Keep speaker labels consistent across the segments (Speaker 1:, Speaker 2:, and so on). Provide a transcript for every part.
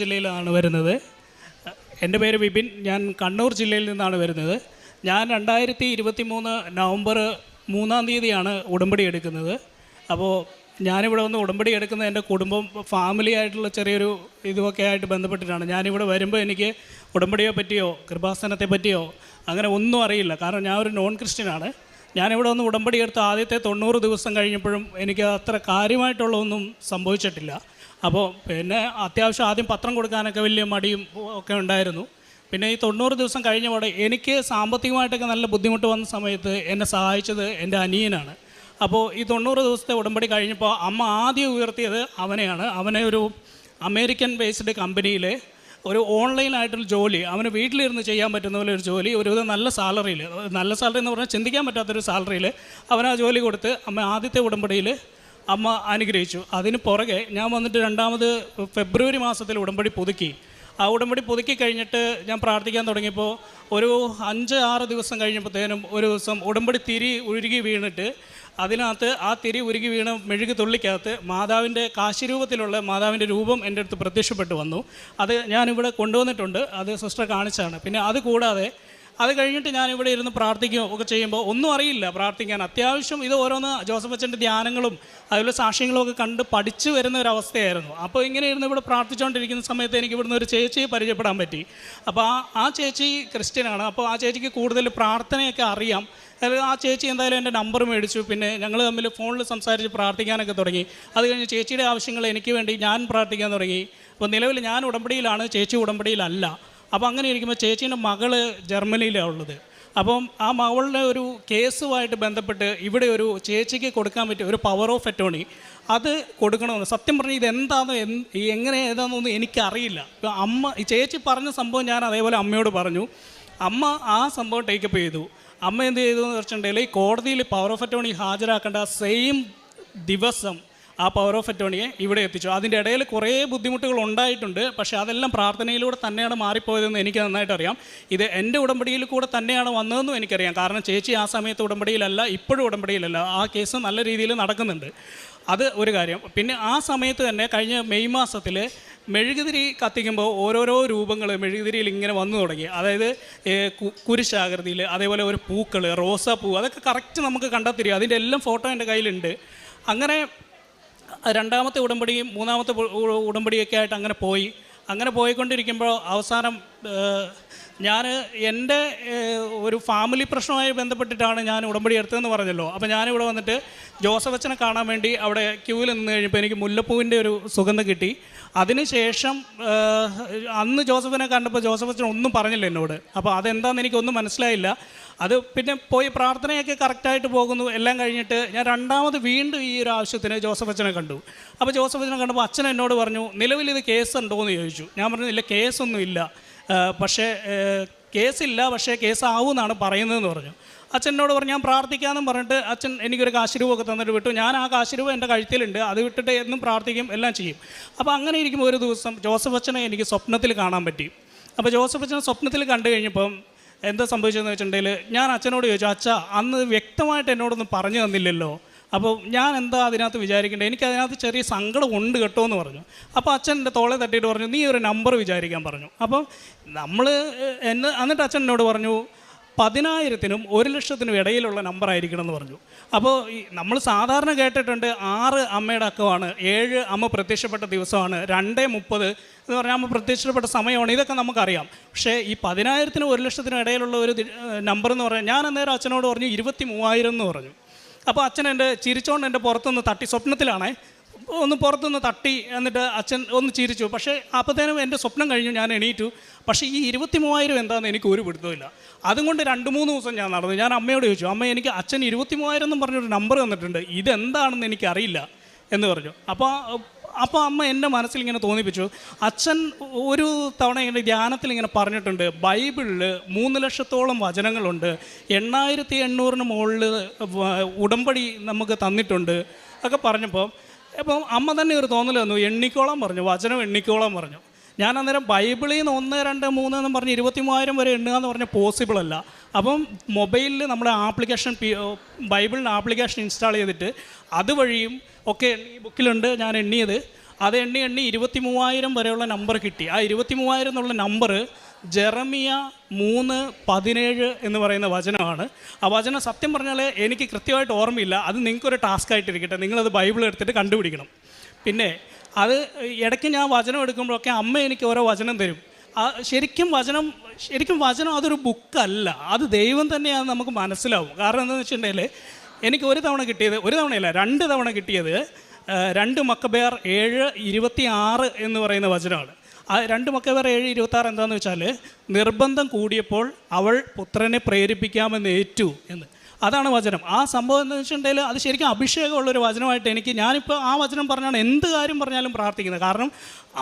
Speaker 1: ജില്ലയിലാണ് വരുന്നത്. എൻ്റെ പേര് വിപിൻ. ഞാൻ കണ്ണൂർ ജില്ലയിൽ നിന്നാണ് വരുന്നത്. ഞാൻ 2023 നവംബർ 3-ാം തീയതിയാണ് ഉടമ്പടി എടുക്കുന്നത്. അപ്പോൾ ഞാനിവിടെ വന്ന് ഉടമ്പടി എടുക്കുന്നത് എൻ്റെ കുടുംബം ഫാമിലി ആയിട്ടുള്ള ചെറിയൊരു ഇതുമൊക്കെ ആയിട്ട് ബന്ധപ്പെട്ടിട്ടാണ്. ഞാനിവിടെ വരുമ്പോൾ എനിക്ക് ഉടമ്പടിയെ പറ്റിയോ കൃപാസനത്തെ പറ്റിയോ അങ്ങനെ ഒന്നും അറിയില്ല. കാരണം ഞാൻ ഒരു നോൺ ക്രിസ്ത്യനാണ്. ഞാനിവിടെ വന്ന് ഉടമ്പടി എടുത്ത് ആദ്യത്തെ 90 ദിവസം കഴിഞ്ഞപ്പോഴും എനിക്ക് അത്ര കാര്യമായിട്ടുള്ള ഒന്നും സംഭവിച്ചിട്ടില്ല. അപ്പോൾ പിന്നെ അത്യാവശ്യം ആദ്യം പത്രം കൊടുക്കാനൊക്കെ വലിയ മടിയും ഒക്കെ ഉണ്ടായിരുന്നു. പിന്നെ ഈ 90 ദിവസം കഴിഞ്ഞപാടെ എനിക്ക് സാമ്പത്തികമായിട്ടൊക്കെ നല്ല ബുദ്ധിമുട്ട് വന്ന സമയത്ത് എന്നെ സഹായിച്ചത് എൻ്റെ അനിയനാണ്. അപ്പോൾ ഈ 90 ദിവസത്തെ ഉടമ്പടി കഴിഞ്ഞപ്പോൾ അമ്മ ആദ്യം ഉയർത്തിയത് അവനെയാണ്. അവനെ ഒരു അമേരിക്കൻ ബേസ്ഡ് കമ്പനിയിൽ ഒരു ഓൺലൈനായിട്ടുള്ള ജോലി, അവന് വീട്ടിലിരുന്ന് ചെയ്യാൻ പറ്റുന്ന പോലെ ഒരു ജോലി, ഒരു നല്ല സാലറിയിൽ, നല്ല സാലറി എന്ന് പറഞ്ഞാൽ ചിന്തിക്കാൻ പറ്റാത്തൊരു സാലറിയിൽ അവൻ ആ ജോലി കൊടുത്ത് അമ്മ ആദ്യത്തെ ഉടമ്പടിയിൽ അമ്മ അനുഗ്രഹിച്ചു. അതിന് പുറകെ ഞാൻ വന്നിട്ട് രണ്ടാമത് ഫെബ്രുവരി മാസത്തിൽ ഉടമ്പടി പുതുക്കി. ആ ഉടമ്പടി പുതുക്കി കഴിഞ്ഞിട്ട് ഞാൻ പ്രാർത്ഥിക്കാൻ തുടങ്ങിയപ്പോൾ ഒരു 5-6 ദിവസം കഴിഞ്ഞപ്പോഴത്തേനും ഒരു ദിവസം ഉടമ്പടി തിരി ഉരുകി വീണിട്ട് അതിനകത്ത് ആ തിരി ഉരുകി വീണ മെഴുകു തുള്ളിക്കകത്ത് മാതാവിൻ്റെ കാശിരൂപത്തിലുള്ള മാതാവിൻ്റെ രൂപം എൻ്റെ അടുത്ത് പ്രത്യക്ഷപ്പെട്ടു വന്നു. അത് ഞാനിവിടെ കൊണ്ടുവന്നിട്ടുണ്ട്. അത് സിസ്റ്റർ കാണിച്ചാണ്. പിന്നെ അത് കൂടാതെ അത് കഴിഞ്ഞിട്ട് ഞാനിവിടെ ഇരുന്ന് പ്രാർത്ഥിക്കുകയോ ഒക്കെ ചെയ്യുമ്പോൾ ഒന്നും അറിയില്ല പ്രാർത്ഥിക്കാൻ. അത്യാവശ്യം ഇത് ഓരോന്ന് ജോസഫ് അച്ഛൻ്റെ ധ്യാനങ്ങളും അതുപോലെ സാക്ഷ്യങ്ങളും ഒക്കെ കണ്ട് പഠിച്ചു വരുന്ന ഒരു അവസ്ഥയായിരുന്നു. അപ്പോൾ ഇങ്ങനെ ഇരുന്ന് ഇവിടെ പ്രാർത്ഥിച്ചുകൊണ്ടിരിക്കുന്ന സമയത്ത് എനിക്ക് ഇവിടുന്ന് ഒരു ചേച്ചിയെ പരിചയപ്പെടാൻ പറ്റി. അപ്പോൾ ആ ചേച്ചി ക്രിസ്ത്യനാണ്. അപ്പോൾ ആ ചേച്ചിക്ക് കൂടുതൽ പ്രാർത്ഥനയൊക്കെ അറിയാം. ആ ചേച്ചി എന്തായാലും എൻ്റെ നമ്പർ മേടിച്ചു. പിന്നെ ഞങ്ങൾ തമ്മിൽ ഫോണിൽ സംസാരിച്ച് പ്രാർത്ഥിക്കാനൊക്കെ തുടങ്ങി. അത് കഴിഞ്ഞ് ചേച്ചിയുടെ ആവശ്യങ്ങൾ എനിക്ക് വേണ്ടി ഞാൻ പ്രാർത്ഥിക്കാൻ തുടങ്ങി. അപ്പോൾ നിലവിൽ ഞാൻ ഉടമ്പടിയിലാണ്, ചേച്ചി ഉടമ്പടിയിലല്ല. അപ്പോൾ അങ്ങനെ ഇരിക്കുമ്പോൾ ചേച്ചീൻ്റെ മകള് ജർമ്മനിയിലാണ് ഉള്ളത്. അപ്പം ആ മകളുടെ ഒരു കേസുമായിട്ട് ബന്ധപ്പെട്ട് ഇവിടെ ഒരു ചേച്ചിക്ക് കൊടുക്കാൻ പറ്റിയ ഒരു പവർ ഓഫ് അറ്റോർണി അത് കൊടുക്കണമെന്ന്. സത്യം പറഞ്ഞാൽ ഇതെന്താണെന്ന് എങ്ങനെ ഏതാണെന്നൊന്നും എനിക്കറിയില്ല. ഇപ്പോൾ അമ്മ ഈ ചേച്ചി പറഞ്ഞ സംഭവം ഞാൻ അതേപോലെ അമ്മയോട് പറഞ്ഞു. അമ്മ ആ സംഭവം ടേക്കപ്പ് ചെയ്തു. അമ്മ എന്ത് ചെയ്തു എന്ന് വെച്ചിട്ടുണ്ടെങ്കിൽ ഈ കോടതിയിൽ പവർ ഓഫ് അറ്റോർണി ഹാജരാക്കേണ്ട സെയിം ദിവസം ആ പവർ ഓഫ് അറ്റോർണിയെ ഇവിടെ എത്തിച്ചു. അതിൻ്റെ ഇടയിൽ കുറേ ബുദ്ധിമുട്ടുകൾ ഉണ്ടായിട്ടുണ്ട്. പക്ഷേ അതെല്ലാം പ്രാർത്ഥനയിലൂടെ തന്നെയാണ് മാറിപ്പോയതെന്ന് എനിക്ക് നന്നായിട്ട് അറിയാം. ഇത് എൻ്റെ ഉടമ്പടിയിൽ കൂടെ തന്നെയാണ് വന്നതെന്നും എനിക്കറിയാം. കാരണം ചേച്ചി ആ സമയത്ത് ഉടമ്പടിയിലല്ല, ഇപ്പോഴും ഉടമ്പടിയിലല്ല. ആ കേസ് നല്ല രീതിയിൽ നടക്കുന്നുണ്ട്. അത് ഒരു കാര്യം. പിന്നെ ആ സമയത്ത് തന്നെ കഴിഞ്ഞ മെയ് മാസത്തിൽ മെഴുകുതിരി കത്തിക്കുമ്പോൾ ഓരോരോ രൂപങ്ങൾ മെഴുകുതിരിയിൽ ഇങ്ങനെ വന്നു തുടങ്ങി. അതായത് കുരിശാകൃതിയിൽ, അതേപോലെ ഒരു പൂക്കൾ, റോസാപ്പൂ, അതൊക്കെ കറക്റ്റ് നമുക്ക് കണ്ടാൽ തിരിയും. അതിൻ്റെ എല്ലാം ഫോട്ടോ എൻ്റെ കയ്യിലുണ്ട്. അങ്ങനെ രണ്ടാമത്തെ ഉടമ്പടിയും മൂന്നാമത്തെ ഉടമ്പടിയൊക്കെ ആയിട്ട് അങ്ങനെ പോയിക്കൊണ്ടിരിക്കുമ്പോൾ അവസാനം ഞാൻ എൻ്റെ ഒരു ഫാമിലി പ്രശ്നവുമായി ബന്ധപ്പെട്ടിട്ടാണ് ഞാൻ ഉടമ്പടി എടുത്തതെന്ന് പറഞ്ഞല്ലോ. അപ്പോൾ ഞാനിവിടെ വന്നിട്ട് ജോസഫ് അച്ഛനെ കാണാൻ വേണ്ടി അവിടെ ക്യൂവിൽ നിന്ന് കഴിഞ്ഞപ്പോൾ എനിക്ക് മുല്ലപ്പൂവിൻ്റെ ഒരു സുഗന്ധം കിട്ടി. അതിനുശേഷം അന്ന് ജോസഫിനെ കണ്ടപ്പോൾ ജോസഫ് അച്ഛൻ ഒന്നും പറഞ്ഞില്ല എന്നോട്. അപ്പോൾ അതെന്താണെന്ന് എനിക്കൊന്നും മനസ്സിലായില്ല. അത് പിന്നെ പോയി പ്രാർത്ഥനയൊക്കെ കറക്റ്റായിട്ട് പോകുന്നു. എല്ലാം കഴിഞ്ഞിട്ട് ഞാൻ രണ്ടാമത് വീണ്ടും ഈ ഒരു ആവശ്യത്തിന് ജോസഫ് അച്ഛനെ കണ്ടു. അപ്പോൾ ജോസഫ് അച്ഛനെ കണ്ടപ്പോൾ അച്ഛൻ എന്നോട് പറഞ്ഞു, നിലവിൽ ഇത് കേസുണ്ടോ എന്ന് ചോദിച്ചു. ഞാൻ പറഞ്ഞു ഇല്ല, കേസൊന്നും ഇല്ല, പക്ഷേ കേസില്ല, പക്ഷേ കേസാവുമെന്നാണ് പറയുന്നതെന്ന് പറഞ്ഞു. അച്ഛനോട് പറഞ്ഞു ഞാൻ പ്രാർത്ഥിക്കാമെന്നും പറഞ്ഞിട്ട് അച്ഛൻ എനിക്കൊരു കാശുരൂപമൊക്കെ തന്നിട്ട് വിട്ടു. ഞാൻ ആ കാശുരൂപ എൻ്റെ കഴുത്തിലുണ്ട്, അത് വിട്ടിട്ട് എന്നും പ്രാർത്ഥിക്കും, എല്ലാം ചെയ്യും. അപ്പോൾ അങ്ങനെ ഇരിക്കുമ്പോൾ ഒരു ദിവസം ജോസഫ് അച്ഛനെ എനിക്ക് സ്വപ്നത്തിൽ കാണാൻ പറ്റി. അപ്പോൾ ജോസഫ് അച്ഛനെ സ്വപ്നത്തിൽ കണ്ടു കഴിഞ്ഞപ്പം എന്താ സംഭവിച്ചതെന്ന് വെച്ചിട്ടുണ്ടെങ്കിൽ ഞാൻ അച്ഛനോട് ചോദിച്ചു, അച്ഛാ അന്ന് വ്യക്തമായിട്ട് എന്നോടൊന്നും പറഞ്ഞു തന്നില്ലല്ലോ, അപ്പോൾ ഞാൻ എന്താ അതിനകത്ത് വിചാരിക്കേണ്ടത്, എനിക്കതിനകത്ത് ചെറിയ സങ്കടം ഉണ്ട് കേട്ടോ എന്ന് പറഞ്ഞു. അപ്പോൾ അച്ഛൻ എൻ്റെ തോളെ തട്ടിയിട്ട് പറഞ്ഞു, നീ ഒരു നമ്പർ വിചാരിക്കാൻ പറഞ്ഞു. അപ്പം എന്നിട്ട് അച്ഛൻ എന്നോട് പറഞ്ഞു 10,000-നും 1,00,000-നും ഇടയിലുള്ള നമ്പർ ആയിരിക്കണം എന്ന് പറഞ്ഞു. അപ്പോൾ നമ്മൾ സാധാരണ കേട്ടിട്ടുണ്ട് 6 അമ്മയുടെ അക്കമാണ്, 7 അമ്മ പ്രത്യക്ഷപ്പെട്ട ദിവസമാണ്, 2:30 എന്ന് പറഞ്ഞാൽ അമ്മ പ്രത്യക്ഷപ്പെട്ട സമയമാണ്. ഇതൊക്കെ നമുക്കറിയാം. പക്ഷേ ഈ 10,000-നും 1,00,000-നും ഇടയിലുള്ള ഒരു നമ്പർ എന്ന് പറഞ്ഞാൽ ഞാൻ അന്നേരം അച്ഛനോട് പറഞ്ഞു 23,000 എന്ന് പറഞ്ഞു. അപ്പോൾ അച്ഛൻ എൻ്റെ ചിരിച്ചോണ്ട് എൻ്റെ പുറത്തുനിന്ന് തട്ടി, സ്വപ്നത്തിലാണേ, ഒന്ന് പുറത്തുനിന്ന് തട്ടി, എന്നിട്ട് അച്ഛൻ ഒന്ന് ചിരിച്ചു. പക്ഷേ അപ്പോഴത്തേനും എൻ്റെ സ്വപ്നം കഴിഞ്ഞു, ഞാൻ എണീറ്റു. പക്ഷേ ഈ 23,000 എന്താണെന്ന് എനിക്ക് ഒരു പിടുത്തമില്ല. അതുകൊണ്ട് 2-3 ദിവസം ഞാൻ നടന്നു. ഞാൻ അമ്മയോട് ചോദിച്ചു, അമ്മ എനിക്ക് അച്ഛൻ 23,000 എന്നും പറഞ്ഞൊരു നമ്പർ തന്നിട്ടുണ്ട്, ഇതെന്താണെന്ന് എനിക്കറിയില്ല എന്ന് പറഞ്ഞു. അപ്പോൾ അമ്മ എൻ്റെ മനസ്സിൽ ഇങ്ങനെ തോന്നിപ്പിച്ചു. അച്ഛൻ ഒരു തവണ ഇങ്ങനെ ധ്യാനത്തിൽ ഇങ്ങനെ പറഞ്ഞിട്ടുണ്ട്, ബൈബിളിൽ 3,00,000-ഓളം വചനങ്ങളുണ്ട്, 8,800-ന് മുകളിൽ ഉടമ്പടി നമുക്ക് തന്നിട്ടുണ്ട് ഒക്കെ പറഞ്ഞപ്പോൾ അമ്മ തന്നെ ഒരു തോന്നൽ തന്നു, എണ്ണിക്കോളം പറഞ്ഞു, വചനം എണ്ണിക്കോളം പറഞ്ഞു. ഞാൻ അന്നേരം ബൈബിളിൽ നിന്ന് 1, 2, 3 എന്ന് പറഞ്ഞ് 23,000 വരെ എണ്ണുക എന്ന് പറഞ്ഞാൽ പോസിബിൾ അല്ല. അപ്പം മൊബൈലിൽ നമ്മുടെ ആപ്ലിക്കേഷൻ ബൈബിളിൻ്റെ ആപ്ലിക്കേഷൻ ഇൻസ്റ്റാൾ ചെയ്തിട്ട് അതുവഴിയും ഒക്കെ ഈ ബുക്കിലുണ്ട് ഞാൻ എണ്ണിയത്. അത് എണ്ണി 23,000 വരെയുള്ള നമ്പർ കിട്ടി. ആ 23,000 എന്നുള്ള നമ്പർ ജെറമിയ 3:17 എന്ന് പറയുന്ന വചനമാണ്. ആ വചനം സത്യം പറഞ്ഞാൽ എനിക്ക് കൃത്യമായിട്ട് ഓർമ്മയില്ല. അത് നിങ്ങൾക്കൊരു ടാസ്ക് ആയിട്ടിരിക്കട്ടെ, നിങ്ങളത് ബൈബിൾ എടുത്തിട്ട് കണ്ടുപിടിക്കണം. പിന്നെ അത് ഇടയ്ക്ക് ഞാൻ വചനം എടുക്കുമ്പോഴൊക്കെ അമ്മ എനിക്ക് ഓരോ വചനം തരും. ശരിക്കും വചനം അതൊരു ബുക്കല്ല, അത് ദൈവം തന്നെയാണെന്ന് നമുക്ക് മനസ്സിലാവും. കാരണം എന്താണെന്ന് വെച്ചിട്ടുണ്ടെങ്കിൽ എനിക്ക് ഒരു തവണയല്ല 2 തവണ കിട്ടിയത് 2 മക്കബേർ 7:26 എന്ന് പറയുന്ന വചനമാണ്. ആ 2 മക്കബേർ 7:26 എന്താണെന്ന് വെച്ചാൽ, നിർബന്ധം കൂടിയപ്പോൾ അവൾ പുത്രനെ പ്രേരിപ്പിക്കാമെന്ന് ഏറ്റു എന്ന്. അതാണ് വചനം. ആ സംഭവം എന്താണെന്ന് വെച്ചിട്ടുണ്ടെങ്കിൽ അത് ശരിക്കും അഭിഷേകമുള്ളൊരു വചനമായിട്ട് ഞാനിപ്പോൾ ആ വചനം പറഞ്ഞാണ് എന്ത് കാര്യം പറഞ്ഞാലും പ്രാർത്ഥിക്കുന്നത്. കാരണം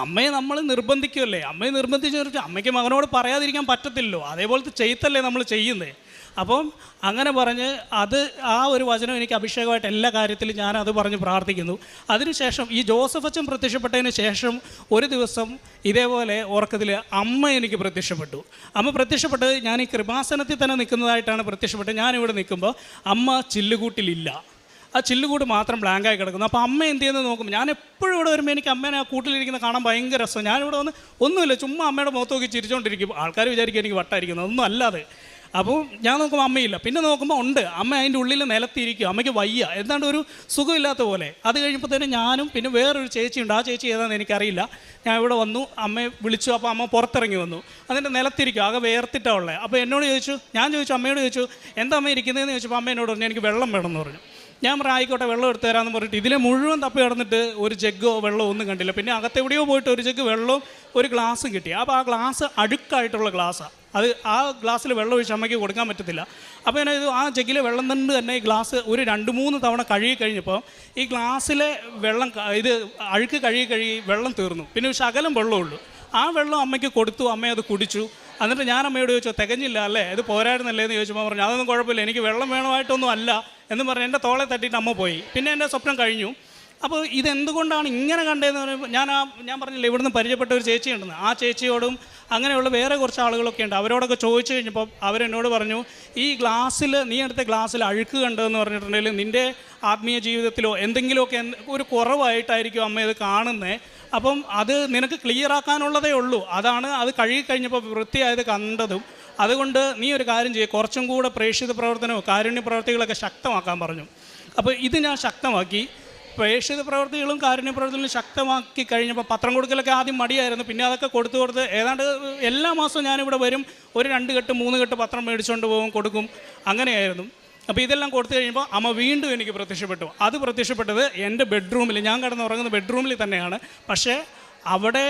Speaker 1: അമ്മയെ നമ്മൾ നിർബന്ധിക്കുമല്ലേ, അമ്മയെ നിർബന്ധിച്ച് അമ്മയ്ക്ക് മകനോട് പറയാതിരിക്കാൻ പറ്റത്തില്ലല്ലോ, അതേപോലത്തെ ചെയ്ത്തല്ലേ നമ്മൾ ചെയ്യുന്നത്. അപ്പം അങ്ങനെ പറഞ്ഞ് ആ ഒരു വചനം എനിക്ക് അഭിഷേകമായിട്ട് എല്ലാ കാര്യത്തിലും ഞാനത് പറഞ്ഞ് പ്രാർത്ഥിക്കുന്നു. അതിനുശേഷം ഈ ജോസഫ് അച്ഛൻ പ്രത്യക്ഷപ്പെട്ടതിന് ശേഷം ഒരു ദിവസം ഇതേപോലെ ഓർക്കത്തിൽ അമ്മ എനിക്ക് പ്രത്യക്ഷപ്പെട്ടു. അമ്മ പ്രത്യക്ഷപ്പെട്ടത് ഞാൻ ഈ കൃപാസനത്തിൽ തന്നെ നിൽക്കുന്നതായിട്ടാണ് പ്രത്യക്ഷപ്പെട്ടത്. ഞാനിവിടെ നിൽക്കുമ്പോൾ അമ്മ ചില്ലുകൂട്ടിലില്ല, ആ ചില്ലുകൂട് മാത്രം ബ്ലാങ്കായി കിടക്കുന്നു. അപ്പോൾ അമ്മ എന്ത് ചെയ്യുന്നത് നോക്കുമ്പോൾ, ഞാൻ എപ്പോഴും ഇവിടെ വരുമ്പോൾ എനിക്ക് അമ്മേനെ ആ കൂട്ടിലിരിക്കുന്ന കാണാൻ ഭയങ്കര രസം. ഞാനിവിടെ വന്ന് ഒന്നുമില്ല, ചുമ്മാ അമ്മയുടെ മുഖത്ത് നോക്കി ചിരിച്ചുകൊണ്ടിരിക്കും. ആൾക്കാർ വിചാരിക്കും എനിക്ക് വട്ടായിരിക്കുന്നത്, ഒന്നും അല്ലാതെ. അപ്പോൾ ഞാൻ നോക്കുമ്പോൾ അമ്മയില്ല. പിന്നെ നോക്കുമ്പോൾ ഉണ്ട്, അമ്മ അതിൻ്റെ ഉള്ളിൽ നിലത്തിരിക്കും, അമ്മയ്ക്ക് വയ്യ, എന്താണ്ട് ഒരു സുഖമില്ലാത്ത പോലെ. അത് കഴിഞ്ഞപ്പോഴത്തേനും ഞാനും പിന്നെ വേറൊരു ചേച്ചിയുണ്ട്, ആ ചേച്ചി ഏതാണെന്ന് എനിക്കറിയില്ല. ഞാൻ ഇവിടെ വന്നു, അമ്മയെ വിളിച്ചു. അപ്പോൾ അമ്മ പുറത്തിറങ്ങി വന്നു, അതിൻ്റെ നിലത്തിരിക്കും, ആകെ വേർത്തിട്ടാണ് ഉള്ളത്. അപ്പോൾ എന്നോട് ഞാൻ ചോദിച്ചു അമ്മയോട് ചോദിച്ചു എന്താ അമ്മ ഇരിക്കുന്നതെന്ന് ചോദിച്ചപ്പോൾ അമ്മ എന്നോട് പറഞ്ഞു എനിക്ക് വെള്ളം വേണമെന്ന് പറഞ്ഞു. ഞാൻ പറഞ്ഞു ആയിക്കോട്ടെ വെള്ളം എടുത്തു തരാമെന്ന് പറഞ്ഞിട്ട് ഇതിലെ മുഴുവൻ തപ്പി കിടന്നിട്ട് ഒരു ജഗ്ഗോ വെള്ളമോ ഒന്നും കണ്ടില്ല. പിന്നെ അകത്തെവിടെയോ പോയിട്ട് ഒരു ജഗ്ഗ് വെള്ളവും ഒരു ഗ്ലാസ്സും കിട്ടി. അപ്പോൾ ആ ഗ്ലാസ് അഴുക്കായിട്ടുള്ള ഗ്ലാസ്സാണ്. അത് ആ ഗ്ലാസ്സിൽ വെള്ളം ഒഴിച്ച് അമ്മയ്ക്ക് കൊടുക്കാൻ പറ്റത്തില്ല. അപ്പോൾ ഞാൻ ആ ജഗ്ഗിലെ വെള്ളം തന്നെ ഈ ഗ്ലാസ് ഒരു 2-3 തവണ കഴുകി കഴിഞ്ഞപ്പോൾ ഈ ഗ്ലാസ്സിലെ വെള്ളം അഴുക്ക് കഴുകി വെള്ളം തീർന്നു. പിന്നെ ഒരു ശകലം വെള്ളമുള്ളൂ. ആ വെള്ളം അമ്മയ്ക്ക് കൊടുത്തു, അമ്മ അത് കുടിച്ചു. എന്നിട്ട് ഞാൻ അമ്മയോട് ചോദിച്ചു തികഞ്ഞില്ല അല്ലേ, ഇത് പോരായിരുന്നല്ലേ എന്ന് ചോദിച്ചപ്പോൾ പറഞ്ഞു അതൊന്നും കുഴപ്പമില്ല, എനിക്ക് വെള്ളം വേണമായിട്ടൊന്നും അല്ല എന്ന് പറഞ്ഞ് എൻ്റെ തോളെ തട്ടിയിട്ട് അമ്മ പോയി. പിന്നെ എൻ്റെ സ്വപ്നം കഴിഞ്ഞു. അപ്പോൾ ഇതെന്തുകൊണ്ടാണ് ഇങ്ങനെ കണ്ടതെന്ന് പറയുമ്പോൾ ഞാൻ പറഞ്ഞില്ല ഇവിടുന്ന് പരിചയപ്പെട്ട ഒരു ചേച്ചി ഉണ്ടെന്ന്. ആ ചേച്ചിയോടും അങ്ങനെയുള്ള വേറെ കുറച്ച് ആളുകളൊക്കെ ഉണ്ട്, അവരോടൊക്കെ ചോദിച്ചു കഴിഞ്ഞപ്പോൾ അവരെന്നോട് പറഞ്ഞു നീ എടുത്ത ഗ്ലാസ്സിൽ അഴുക്ക് കണ്ടതെന്ന് പറഞ്ഞിട്ടുണ്ടെങ്കിൽ നിൻ്റെ ആത്മീയ ജീവിതത്തിലോ എന്തെങ്കിലുമൊക്കെ ഒരു കുറവായിട്ടായിരിക്കും അമ്മ ഇത് കാണുന്നത്. അപ്പം അത് നിനക്ക് ക്ലിയർ ആക്കാനുള്ളതേ ഉള്ളൂ. അത് കഴുകി കഴിഞ്ഞപ്പോൾ വൃത്തിയായത് കണ്ടതും. അതുകൊണ്ട് നീ ഒരു കാര്യം ചെയ്യുക, കുറച്ചും കൂടെ പ്രേക്ഷിത പ്രവർത്തനവും കാരുണ്യ പ്രവർത്തികളൊക്കെ ശക്തമാക്കാൻ പറഞ്ഞു. അപ്പോൾ ഇത് ഞാൻ ശക്തമാക്കി. പ്രേക്ഷിത പ്രവർത്തികളും കാരുണ്യ പ്രവർത്തികളും ശക്തമാക്കി കഴിഞ്ഞപ്പോൾ പത്രം കൊടുക്കലൊക്കെ ആദ്യം മടിയായിരുന്നു. പിന്നെ അതൊക്കെ കൊടുത്ത് ഏതാണ്ട് എല്ലാ മാസവും ഞാനിവിടെ വരും, ഒരു 2 കെട്ട് 3 കെട്ട് പത്രം മേടിച്ചുകൊണ്ട് പോകും, കൊടുക്കും, അങ്ങനെയായിരുന്നു. അപ്പോൾ ഇതെല്ലാം കൊടുത്തു കഴിയുമ്പോൾ അമ്മ വീണ്ടും എനിക്ക് പ്രത്യക്ഷപ്പെട്ടു. അത് പ്രത്യക്ഷപ്പെട്ടത് എൻ്റെ ബെഡ്റൂമിൽ, ഞാൻ കിടന്നുറങ്ങുന്ന ബെഡ്റൂമിൽ തന്നെയാണ്. പക്ഷേ അവിടെ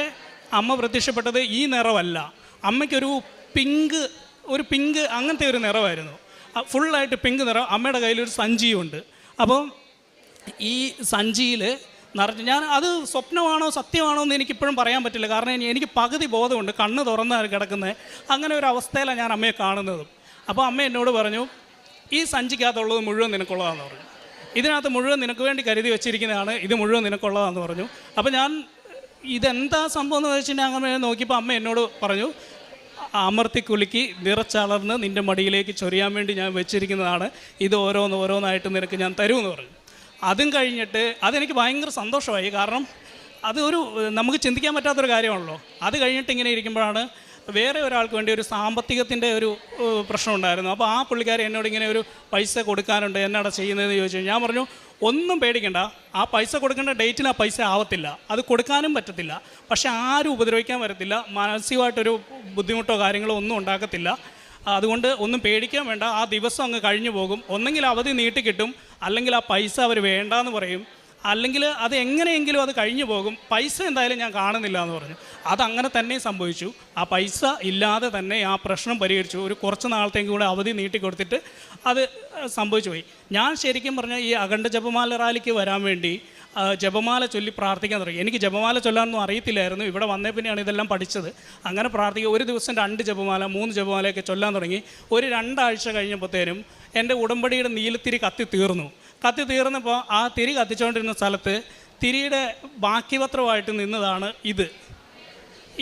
Speaker 1: അമ്മ പ്രത്യക്ഷപ്പെട്ടത് ഈ നിറമല്ല, അമ്മയ്ക്കൊരു പിങ്ക് അങ്ങനത്തെ ഒരു നിറമായിരുന്നു, ഫുള്ളായിട്ട് പിങ്ക് നിറം. അമ്മയുടെ കയ്യിലൊരു സഞ്ചിയുണ്ട്. അപ്പം ഈ സഞ്ചിയിൽ നിറഞ്ഞ് അത് സ്വപ്നമാണോ സത്യമാണോ എന്ന് എനിക്കിപ്പോഴും പറയാൻ പറ്റില്ല. കാരണം എനിക്ക് പകുതി ബോധമുണ്ട്, കണ്ണ് തുറന്നാണ് കിടക്കുന്നത്. അങ്ങനെ ഒരു അവസ്ഥയിലാണ് ഞാൻ അമ്മയെ കാണുന്നതും. അപ്പോൾ അമ്മ എന്നോട് പറഞ്ഞു ഈ സഞ്ചിക്കകത്തുള്ളത് മുഴുവൻ നിനക്കുള്ളതാണെന്ന് പറഞ്ഞു. ഇതിനകത്ത് മുഴുവൻ നിനക്ക് വേണ്ടി കരുതി വെച്ചിരിക്കുന്നതാണ്, ഇത് മുഴുവൻ നിനക്കുള്ളതാണെന്ന് പറഞ്ഞു. അപ്പോൾ ഞാൻ ഇതെന്താ സംഭവം എന്ന് വെച്ചിട്ടുണ്ടെങ്കിൽ അങ്ങനെ നോക്കിയപ്പോൾ അമ്മ എന്നോട് പറഞ്ഞു അമർത്തിക്കുലുക്കി നിറച്ചളർന്ന് നിൻ്റെ മടിയിലേക്ക് ചൊരിയാൻ വേണ്ടി ഞാൻ വെച്ചിരിക്കുന്നതാണ്, ഇത് ഓരോന്നായിട്ട് നിനക്ക് ഞാൻ തരുമെന്ന് പറഞ്ഞു. അതും കഴിഞ്ഞിട്ട് അതെനിക്ക് ഭയങ്കര സന്തോഷമായി. കാരണം നമുക്ക് ചിന്തിക്കാൻ പറ്റാത്തൊരു കാര്യമാണല്ലോ. അത് കഴിഞ്ഞിട്ട് ഇങ്ങനെ ഇരിക്കുമ്പോഴാണ് വേറെ ഒരാൾക്ക് വേണ്ടി ഒരു സാമ്പത്തികത്തിൻ്റെ ഒരു പ്രശ്നം ഉണ്ടായിരുന്നു. അപ്പോൾ ആ പുള്ളിക്കാരി എന്നോട് ഇങ്ങനെ ഒരു പൈസ കൊടുക്കാനുണ്ട്, എന്നാടാ ചെയ്യുന്നതെന്ന് ചോദിച്ചു. ഞാൻ പറഞ്ഞു ഒന്നും പേടിക്കണ്ട, ആ പൈസ കൊടുക്കേണ്ട ഡേറ്റിന് ആ പൈസ ആവത്തില്ല, അത് കൊടുക്കാനും പറ്റത്തില്ല, പക്ഷെ ആരും ഉപദ്രവിക്കാൻ വരത്തില്ല, മാനസികമായിട്ടൊരു ബുദ്ധിമുട്ടോ കാര്യങ്ങളോ ഒന്നും ഉണ്ടാക്കത്തില്ല. അതുകൊണ്ട് ഒന്നും പേടിക്കാൻ വേണ്ട, ആ ദിവസം അങ്ങ് കഴിഞ്ഞു പോകും. ഒന്നെങ്കിൽ അവധി നീട്ടിക്കിട്ടും, അല്ലെങ്കിൽ ആ പൈസ അവർ വേണ്ടാന്ന് പറയും, അല്ലെങ്കിൽ അത് എങ്ങനെയെങ്കിലും അത് കഴിഞ്ഞു പോകും. പൈസ എന്തായാലും ഞാൻ കാണുന്നില്ല എന്ന് പറഞ്ഞു. അതങ്ങനെ തന്നെ സംഭവിച്ചു. ആ പൈസ ഇല്ലാതെ തന്നെ ആ പ്രശ്നം പരിഹരിച്ചു. ഒരു കുറച്ച് നാളത്തേക്ക് കൂടെ അവധി നീട്ടിക്കൊടുത്തിട്ട് അത് സംഭവിച്ചു പോയി. ഞാൻ ശരിക്കും പറഞ്ഞാൽ ഈ അഖണ്ഡ ജപമാല റാലിക്ക് വരാൻ വേണ്ടി ജപമാല ചൊല്ലി പ്രാർത്ഥിക്കാൻ തുടങ്ങി. എനിക്ക് ജപമാല ചൊല്ലാനൊന്നും അറിയത്തില്ലായിരുന്നു. ഇവിടെ വന്നേ പിന്നെയാണ് ഇതെല്ലാം പഠിച്ചത്. അങ്ങനെ പ്രാർത്ഥിക്കുക, ഒരു ദിവസം 2 ജപമാല 3 ജപമാലയൊക്കെ ചൊല്ലാൻ തുടങ്ങി. ഒരു 2 ആഴ്ച കഴിഞ്ഞപ്പോഴത്തേനും എൻ്റെ ഉടമ്പടിയുടെ നീലത്തിരി കത്തി തീർന്നപ്പോൾ ആ തിരി കത്തിച്ചുകൊണ്ടിരുന്ന സ്ഥലത്ത് തിരിയുടെ ബാക്കി പത്രമായിട്ട് നിന്നതാണ്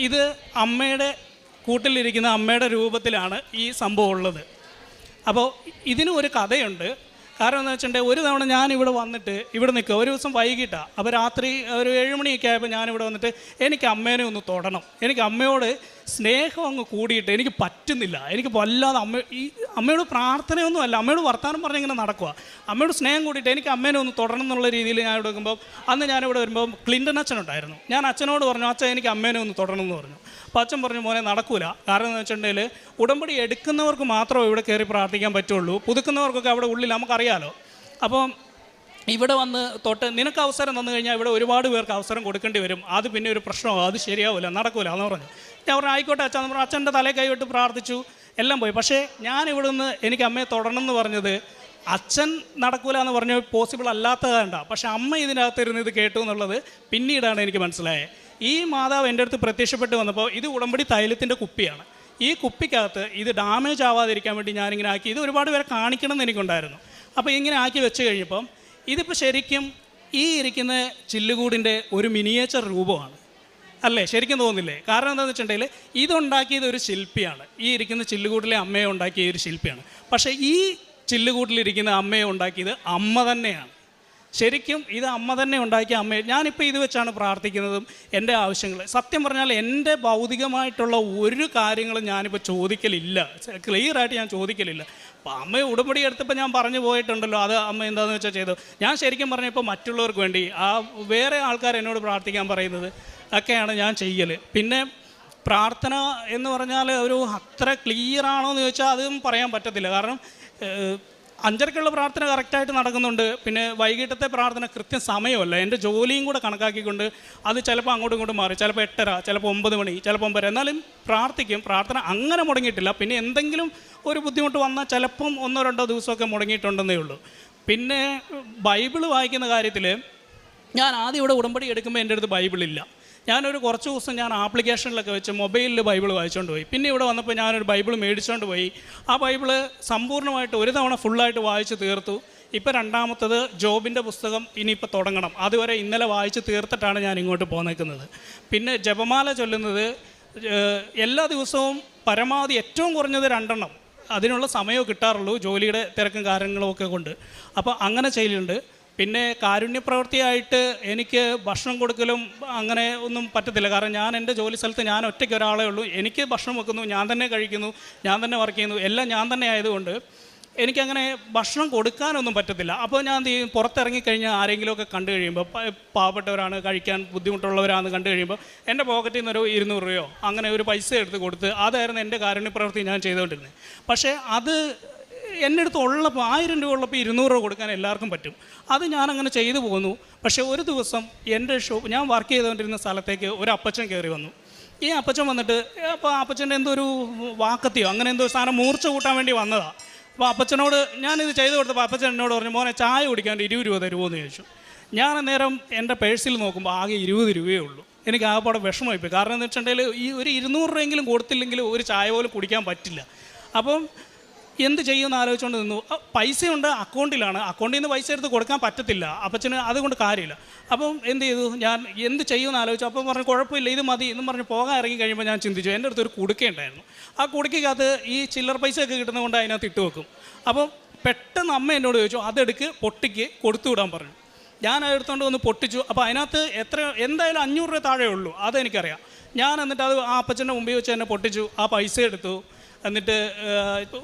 Speaker 1: ഇത് അമ്മയുടെ കൂട്ടിലിരിക്കുന്ന അമ്മയുടെ രൂപത്തിലാണ് ഈ സംഭവം ഉള്ളത്. അപ്പോൾ ഇതിനും ഒരു കഥയുണ്ട്. കാരണം എന്താ വെച്ചിട്ടുണ്ടെങ്കിൽ ഒരു തവണ ഞാനിവിടെ വന്നിട്ട് ഇവിടെ നിൽക്കുക, ഒരു ദിവസം വൈകിട്ടാണ്, അപ്പോൾ രാത്രി ഒരു 7 മണിയൊക്കെ ആയപ്പോൾ ഞാനിവിടെ വന്നിട്ട് എനിക്ക് അമ്മേനെ ഒന്ന് തൊടണം, എനിക്ക് അമ്മയോട് സ്നേഹം അങ്ങ് കൂടിയിട്ട് എനിക്ക് പറ്റുന്നില്ല, എനിക്ക് വല്ലാതെ അമ്മയോട് പ്രാർത്ഥനയൊന്നും അല്ല, അമ്മയോട് വർത്തമാനം പറഞ്ഞിങ്ങനെ നടക്കുക, അമ്മയോട് സ്നേഹം കൂടിയിട്ട് എനിക്ക് അമ്മേനെ ഒന്ന് തൊടണം എന്നുള്ള രീതിയിൽ ഞാൻ ഇവിടെ വെക്കുമ്പോൾ, അന്ന് ഞാനിവിടെ വരുമ്പോൾ ക്ലിൻ്റൺ അച്ഛനുണ്ടായിരുന്നു. ഞാൻ അച്ഛനോട് പറഞ്ഞു, അച്ഛൻ എനിക്ക് അമ്മേനെ ഒന്ന് തൊടണം എന്ന് പറഞ്ഞു. അപ്പോൾ അച്ഛൻ പറഞ്ഞു, മോനെ നടക്കൂല, കാരണം എന്ന് വെച്ചിട്ടുണ്ടെങ്കിൽ ഉടമ്പടി എടുക്കുന്നവർക്ക് മാത്രമേ ഇവിടെ കയറി പ്രാർത്ഥിക്കാൻ പറ്റുള്ളൂ, പുതുക്കുന്നവർക്കൊക്കെ അവിടെ ഉള്ളിൽ നമുക്കറിയാലോ. അപ്പം ഇവിടെ വന്ന് തൊട്ട് നിനക്ക് അവസരം തന്നു കഴിഞ്ഞാൽ ഇവിടെ ഒരുപാട് പേർക്ക് അവസരം കൊടുക്കേണ്ടി വരും, അത് പിന്നെ ഒരു പ്രശ്നമാകും, അത് ശരിയാവില്ല, നടക്കൂല എന്ന് പറഞ്ഞു. ഞാൻ പറഞ്ഞു ആയിക്കോട്ടെ അച്ഛൻ എന്ന് പറഞ്ഞു. അച്ഛൻ്റെ തലേ കൈവിട്ട് പ്രാർത്ഥിച്ചു, എല്ലാം പോയി. പക്ഷേ ഞാൻ ഇവിടെ നിന്ന് എനിക്ക് അമ്മയെ തൊടണം എന്ന് പറഞ്ഞത് അച്ഛൻ നടക്കൂല എന്ന് പറഞ്ഞ് പോസിബിൾ അല്ലാത്തതാണ്ട, പക്ഷെ അമ്മ ഇതിനകത്തിരുന്ന് ഇത് കേട്ടു എന്നുള്ളത് പിന്നീടാണ് എനിക്ക് മനസ്സിലായത്. ഈ മാതാവ് എൻ്റെ അടുത്ത് പ്രത്യക്ഷപ്പെട്ട് വന്നപ്പോൾ ഇത് ഉടമ്പടി തൈലത്തിൻ്റെ കുപ്പിയാണ്. ഈ കുപ്പിക്കകത്ത് ഇത് ഡാമേജ് ആവാതിരിക്കാൻ വേണ്ടി ഞാനിങ്ങനെ ആക്കി, ഇത് ഒരുപാട് പേരെ കാണിക്കണം എന്ന് എനിക്കുണ്ടായിരുന്നു. അപ്പോൾ ഇങ്ങനെ ആക്കി വെച്ച് കഴിഞ്ഞപ്പം ഇതിപ്പോൾ ശരിക്കും ഈ ഇരിക്കുന്ന ചില്ലുകൂടിൻ്റെ ഒരു മിനിയേച്ചർ രൂപമാണ് അല്ലേ, ശരിക്കും തോന്നില്ലേ? കാരണം എന്താണെന്ന് വെച്ചിട്ടുണ്ടെങ്കിൽ ഇതുണ്ടാക്കിയത് ഒരു ശില്പിയാണ്, ഈ ഇരിക്കുന്ന ചില്ലുകൂട്ടിലെ അമ്മയെ ഉണ്ടാക്കിയ ഒരു ശില്പിയാണ്. പക്ഷേ ഈ ചില്ലുകൂട്ടിലിരിക്കുന്ന അമ്മയെ ഉണ്ടാക്കിയത് അമ്മ തന്നെയാണ്. ശരിക്കും ഇത് അമ്മ തന്നെ ഉണ്ടാക്കിയ അമ്മയെ ഞാനിപ്പോൾ ഇത് വെച്ചാണ് പ്രാർത്ഥിക്കുന്നതും എൻ്റെ ആവശ്യങ്ങൾ. സത്യം പറഞ്ഞാൽ എൻ്റെ ഭൗതികമായിട്ടുള്ള ഒരു കാര്യങ്ങളും ഞാനിപ്പോൾ ചോദിക്കലില്ല, ക്ലിയറായിട്ട് ഞാൻ ചോദിക്കലില്ല. അപ്പോൾ അമ്മയെ ഉടമ്പടി എടുത്തപ്പോൾ ഞാൻ പറഞ്ഞു പോയിട്ടുണ്ടല്ലോ, അത് അമ്മ എന്താണെന്ന് വെച്ചാൽ ചെയ്തു. ഞാൻ ശരിക്കും പറഞ്ഞപ്പോൾ മറ്റുള്ളവർക്ക് വേണ്ടി വേറെ ആൾക്കാർ എന്നോട് പ്രാർത്ഥിക്കാൻ പറയുന്നത് ഒക്കെയാണ് ഞാൻ ചെയ്യൽ. പിന്നെ പ്രാർത്ഥന എന്ന് പറഞ്ഞാൽ ഒരു അത്ര ക്ലിയർ ആണോ എന്ന് ചോദിച്ചാൽ അതും പറയാൻ പറ്റത്തില്ല. കാരണം 5:30ക്കുള്ള പ്രാർത്ഥന കറക്റ്റായിട്ട് നടക്കുന്നുണ്ട്, പിന്നെ വൈകിട്ടത്തെ പ്രാർത്ഥന കൃത്യം സമയമല്ല, എൻ്റെ ജോലിയും കൂടെ കണക്കാക്കിക്കൊണ്ട് അത് ചിലപ്പോൾ അങ്ങോട്ടും ഇങ്ങോട്ടും മാറി, ചിലപ്പോൾ 8:30, ചിലപ്പോൾ 9 മണി, ചിലപ്പോൾ 9. എന്നാലും പ്രാർത്ഥിക്കും, പ്രാർത്ഥന അങ്ങനെ മുടങ്ങിയിട്ടില്ല. പിന്നെ എന്തെങ്കിലും ഒരു ബുദ്ധിമുട്ട് വന്നാൽ ചിലപ്പം 1-2 ദിവസമൊക്കെ മുടങ്ങിയിട്ടുണ്ടെന്നേ ഉള്ളൂ. പിന്നെ ബൈബിള് വായിക്കുന്ന കാര്യത്തിൽ ഞാൻ ആദ്യം ഇവിടെ ഉടമ്പടി എടുക്കുമ്പോൾ എൻ്റെ അടുത്ത് ബൈബിളില്ല. ഞാനൊരു കുറച്ച് ദിവസം ഞാൻ ആപ്ലിക്കേഷനിലൊക്കെ വെച്ച് മൊബൈലിൽ ബൈബിൾ വായിച്ചുകൊണ്ട് പോയി. പിന്നെ ഇവിടെ വന്നപ്പോൾ ഞാനൊരു ബൈബിൾ മേടിച്ചുകൊണ്ട് പോയി. ആ ബൈബിള് സമ്പൂർണ്ണമായിട്ട് ഒരു തവണ ഫുള്ളായിട്ട് വായിച്ച് തീർത്തു. ഇപ്പോൾ രണ്ടാമത്തത് ജോബിൻ്റെ പുസ്തകം ഇനിയിപ്പോൾ തുടങ്ങണം. അതുവരെ ഇന്നലെ വായിച്ച് തീർത്തിട്ടാണ് ഞാൻ ഇങ്ങോട്ട് പോന്നേക്കുന്നത്. പിന്നെ ജപമാല ചൊല്ലുന്നത് എല്ലാ ദിവസവും പരമാവധി ഏറ്റവും കുറഞ്ഞത് 2 എണ്ണം, അതിനുള്ള സമയമേ കിട്ടാറുള്ളൂ ജോലിയുടെ തിരക്കും കാര്യങ്ങളും ഒക്കെ കൊണ്ട്. അപ്പോൾ അങ്ങനെ ചെയ്യലുണ്ട്. പിന്നെ കാരുണ്യപ്രവൃത്തിയായിട്ട് എനിക്ക് ഭക്ഷണം കൊടുക്കലും അങ്ങനെ ഒന്നും പറ്റത്തില്ല. കാരണം ഞാൻ എൻ്റെ ജോലി സ്ഥലത്ത് ഞാൻ ഒറ്റയ്ക്ക് ഒരാളേ ഉള്ളൂ. എനിക്ക് ഭക്ഷണം വെക്കുന്നു, ഞാൻ തന്നെ കഴിക്കുന്നു, ഞാൻ തന്നെ വർക്ക് ചെയ്യുന്നു, എല്ലാം ഞാൻ തന്നെ ആയതുകൊണ്ട് എനിക്കങ്ങനെ ഭക്ഷണം കൊടുക്കാനൊന്നും പറ്റത്തില്ല. അപ്പോൾ ഞാൻ പുറത്തിറങ്ങിക്കഴിഞ്ഞാൽ ആരെങ്കിലുമൊക്കെ കണ്ടു കഴിയുമ്പോൾ പാവപ്പെട്ടവരാണ്, കഴിക്കാൻ ബുദ്ധിമുട്ടുള്ളവരാണെന്ന് കണ്ടു കഴിയുമ്പോൾ എൻ്റെ പോക്കറ്റിൽ നിന്നൊരു 200 രൂപയോ അങ്ങനെ ഒരു പൈസ എടുത്ത് കൊടുത്ത് അതായിരുന്നു എൻ്റെ കാരുണ്യപ്രവൃത്തി ഞാൻ ചെയ്തുകൊണ്ടിരുന്നത്. പക്ഷേ അത് എൻ്റെ അടുത്ത് ഉള്ളപ്പോൾ 1000 രൂപ ഉള്ളപ്പോൾ 200 രൂപ കൊടുക്കാൻ എല്ലാവർക്കും പറ്റും. അത് ഞാനങ്ങനെ ചെയ്തു പോന്നു. പക്ഷേ ഒരു ദിവസം എൻ്റെ ഞാൻ വർക്ക് ചെയ്തുകൊണ്ടിരുന്ന സ്ഥലത്തേക്ക് ഒരു അപ്പച്ചൻ കയറി വന്നു. ഈ അപ്പച്ചൻ വന്നിട്ട് അപ്പോൾ അപ്പച്ചൻ്റെ എന്തോ ഒരു വാക്കത്തിയോ അങ്ങനെ എന്തോ സാധനം മൂർച്ച കൂട്ടാൻ വേണ്ടി വന്നതാണ്. അപ്പോൾ അപ്പച്ചനോട് ഞാനിത് ചെയ്തു കൊടുത്തപ്പോൾ അപ്പച്ചൻ എന്നോട് പറഞ്ഞു, മോനെ ചായ കുടിക്കാൻ 20 രൂപ തരുമോ എന്ന് ചോദിച്ചു. ഞാൻ അന്നേരം എൻ്റെ പേഴ്സിൽ നോക്കുമ്പോൾ ആകെ 20 രൂപയേ ഉള്ളൂ. എനിക്ക് ആകെപ്പാടെ വിഷമമായിപ്പോയി. കാരണം എന്ന് വെച്ചിട്ടുണ്ടെങ്കിൽ ഈ ഒരു 200 രൂപയെങ്കിലും കൊടുത്തില്ലെങ്കിൽ ഒരു ചായ പോലും കുടിക്കാൻ പറ്റില്ല. അപ്പം എന്ത് ചെയ്യുമെന്ന് ആലോചിച്ചുകൊണ്ട് നിന്നു. പൈസയുണ്ട്, അക്കൗണ്ടിലാണ്, അക്കൗണ്ടിൽ നിന്ന് പൈസ എടുത്ത് കൊടുക്കാൻ പറ്റത്തില്ല അപ്പച്ചന്, അതുകൊണ്ട് കാര്യമില്ല. അപ്പം എന്ത് ചെയ്തു, ഞാൻ എന്ത് ചെയ്യുമെന്ന് ആലോചിച്ചു. അപ്പം പറഞ്ഞു കുഴപ്പമില്ല, ഇത് മതി എന്നും പറഞ്ഞ് പോകാൻ ഇറങ്ങി കഴിയുമ്പോൾ ഞാൻ ചിന്തിച്ചു, എൻ്റെ അടുത്തൊരു കുടുക്കയുണ്ടായിരുന്നു. ആ കുടുക്കകത്ത് ഈ ചില്ലറ പൈസയൊക്കെ കിട്ടുന്നതുകൊണ്ട് അതിനകത്ത് ഇട്ട് വെക്കും. അപ്പം പെട്ടെന്ന് അമ്മ എന്നോട് ചോദിച്ചു, അതെടുക്ക് പൊട്ടിക്ക് കൊടുത്തു വിടാൻ പറഞ്ഞു. ഞാൻ എടുത്തുകൊണ്ട് വന്ന് പൊട്ടിച്ചു. അപ്പോൾ അതിനകത്ത് എന്തായാലും 500 രൂപ താഴെ ഉള്ളൂ, അതെനിക്കറിയാം. ഞാൻ എന്നിട്ട് അത് ആ അപ്പച്ചൻ്റെ മുമ്പിൽ വെച്ച് തന്നെ പൊട്ടിച്ചു. ആ പൈസ എടുത്തു. എന്നിട്ട്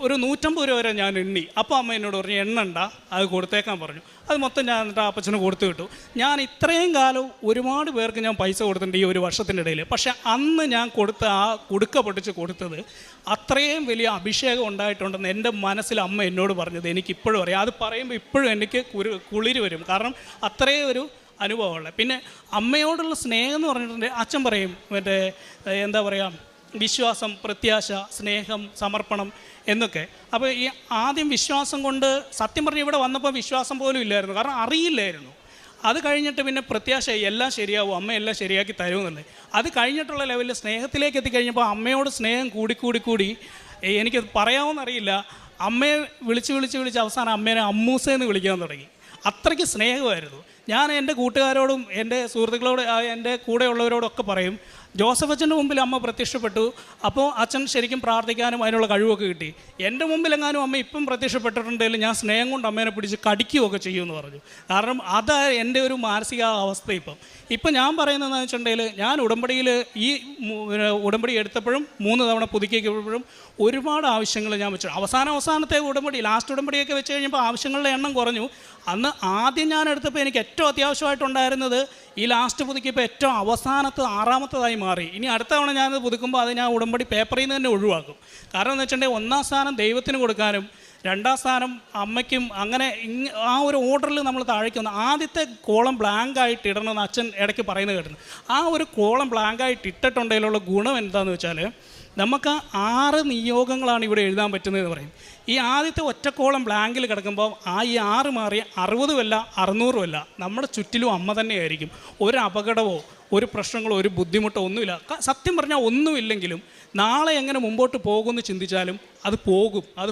Speaker 1: ഒരു 150 രൂപ വരെ ഞാൻ എണ്ണി. അപ്പോൾ അമ്മ എന്നോട് പറഞ്ഞു എണ്ണണ്ട, അത് കൊടുത്തേക്കാൻ പറഞ്ഞു. അത് മൊത്തം ഞാൻ എന്നിട്ട് ആ അപ്പച്ചന് കൊടുത്തു വിട്ടു. ഞാൻ ഇത്രയും കാലം ഒരുപാട് പേർക്ക് ഞാൻ പൈസ കൊടുത്തിട്ടുണ്ട് ഈ ഒരു വർഷത്തിൻ്റെ ഇടയിൽ. പക്ഷേ അന്ന് ഞാൻ കൊടുത്ത ആ കുടുക്ക പൊട്ടിച്ച് കൊടുത്തത് അത്രയും വലിയ അഭിഷേകം ഉണ്ടായിട്ടുണ്ടെന്ന് എൻ്റെ മനസ്സിൽ അമ്മ എന്നോട് പറഞ്ഞത് എനിക്കിപ്പോഴും അറിയാം. അത് പറയുമ്പോൾ ഇപ്പോഴും എനിക്ക് കുളിര് വരും. കാരണം അത്രയും ഒരു അനുഭവമുള്ളത്. പിന്നെ അമ്മയോടുള്ള സ്നേഹം എന്ന് പറഞ്ഞിട്ടുണ്ടെങ്കിൽ അച്ഛൻ പറയും മറ്റേ എന്താ പറയുക, വിശ്വാസം, പ്രത്യാശ, സ്നേഹം, സമർപ്പണം എന്നൊക്കെ. അപ്പോൾ ഈ ആദ്യം വിശ്വാസം കൊണ്ട് സത്യം പറഞ്ഞ് ഇവിടെ വന്നപ്പോൾ വിശ്വാസം പോലും ഇല്ലായിരുന്നു, കാരണം അറിയില്ലായിരുന്നു. അത് കഴിഞ്ഞിട്ട് പിന്നെ പ്രത്യാശ, എല്ലാം ശരിയാവും, അമ്മ എല്ലാം ശരിയാക്കി തരുമെന്നല്ലേ. അത് കഴിഞ്ഞിട്ടുള്ള ലെവലിൽ സ്നേഹത്തിലേക്ക് എത്തിക്കഴിഞ്ഞപ്പോൾ അമ്മയോട് സ്നേഹം കൂടി എനിക്ക് പറയാമെന്നറിയില്ല. അമ്മയെ വിളിച്ച് അവസാനം അമ്മേനെ അമ്മൂസേന്ന് വിളിക്കാൻ തുടങ്ങി. അത്രയ്ക്ക് സ്നേഹമായിരുന്നു. ഞാൻ എൻ്റെ കൂട്ടുകാരോടും എൻ്റെ സുഹൃത്തുക്കളോട് എൻ്റെ കൂടെ ഉള്ളവരോടൊക്കെ പറയും, ജോസഫ് അച്ഛൻ്റെ മുമ്പിൽ അമ്മ പ്രത്യക്ഷപ്പെട്ടു. അപ്പോൾ അച്ഛൻ ശരിക്കും പ്രാർത്ഥിക്കാനും അതിനുള്ള കഴിവൊക്കെ കിട്ടി. എൻ്റെ മുമ്പിലെങ്ങാനും അമ്മ ഇപ്പം പ്രത്യക്ഷപ്പെട്ടിട്ടുണ്ടെങ്കിൽ ഞാൻ സ്നേഹം കൊണ്ട് അമ്മേനെ പിടിച്ച് കടിക്കുകയൊക്കെ ചെയ്യുമെന്ന് പറഞ്ഞു. കാരണം അതാണ് എൻ്റെ ഒരു മാനസിക അവസ്ഥ. ഇപ്പം ഞാൻ പറയുന്നതെന്ന് വെച്ചിട്ടുണ്ടെങ്കിൽ, ഞാൻ ഉടമ്പടിയിൽ ഈ ഉടമ്പടി എടുത്തപ്പോഴും 3 തവണ പുതുക്കിയപ്പോഴും ഒരുപാട് ആവശ്യങ്ങൾ ഞാൻ വെച്ചു. അവസാനത്തെ ഉടമ്പടി, ലാസ്റ്റ് ഉടമ്പടിയൊക്കെ വെച്ച് കഴിഞ്ഞപ്പോൾ ആവശ്യങ്ങളുടെ എണ്ണം കുറഞ്ഞു. അന്ന് ആദ്യം ഞാൻ എടുത്തപ്പോൾ എനിക്ക് ഏറ്റവും അത്യാവശ്യമായിട്ടുണ്ടായിരുന്നത് ഈ ലാസ്റ്റ് പുതുക്കിയപ്പോൾ ഏറ്റവും അവസാനത്തെ 6ാമത്തേതായി മാറി. ഇനി അടുത്ത തവണ ഞാനത് പുതുക്കുമ്പോൾ അത് ഞാൻ ഉടമ്പടി പേപ്പറിൽ നിന്ന് തന്നെ ഒഴിവാക്കും. കാരണം എന്ന് വെച്ചിട്ടുണ്ടെങ്കിൽ 1ാം സ്ഥാനം ദൈവത്തിന് കൊടുക്കാനും 2ാം സ്ഥാനം അമ്മയ്ക്കും, അങ്ങനെ ആ ഒരു ഓർഡറിൽ നമ്മൾ താഴേക്ക് വന്നു. ആദ്യത്തെ കോളം ബ്ലാങ്കായിട്ട് ഇടണമെന്ന് അച്ഛൻ ഇടയ്ക്ക് പറയുന്നത് കേട്ടിരുന്നു. ആ ഒരു കോളം ബ്ലാങ്കായിട്ട് ഇട്ടിട്ടുണ്ടെങ്കിലുള്ള ഗുണം എന്താണെന്ന് വെച്ചാൽ, നമുക്ക് 6 നിയോഗങ്ങളാണ് ഇവിടെ എഴുതാൻ പറ്റുന്നതെന്ന് പറയും. ഈ ആദ്യത്തെ ഒറ്റക്കോളം ബ്ലാങ്കിൽ കിടക്കുമ്പോൾ ഈ 6 മാറി 60 അല്ല 600 അല്ല, നമ്മുടെ ചുറ്റിലും അമ്മ തന്നെയായിരിക്കും. ഒരു അപകടമോ ഒരു പ്രശ്നങ്ങളോ ഒരു ബുദ്ധിമുട്ടോ ഒന്നുമില്ല. സത്യം പറഞ്ഞാൽ ഒന്നുമില്ലെങ്കിലും നാളെ എങ്ങനെ മുമ്പോട്ട് പോകുമെന്ന് ചിന്തിച്ചാലും അത്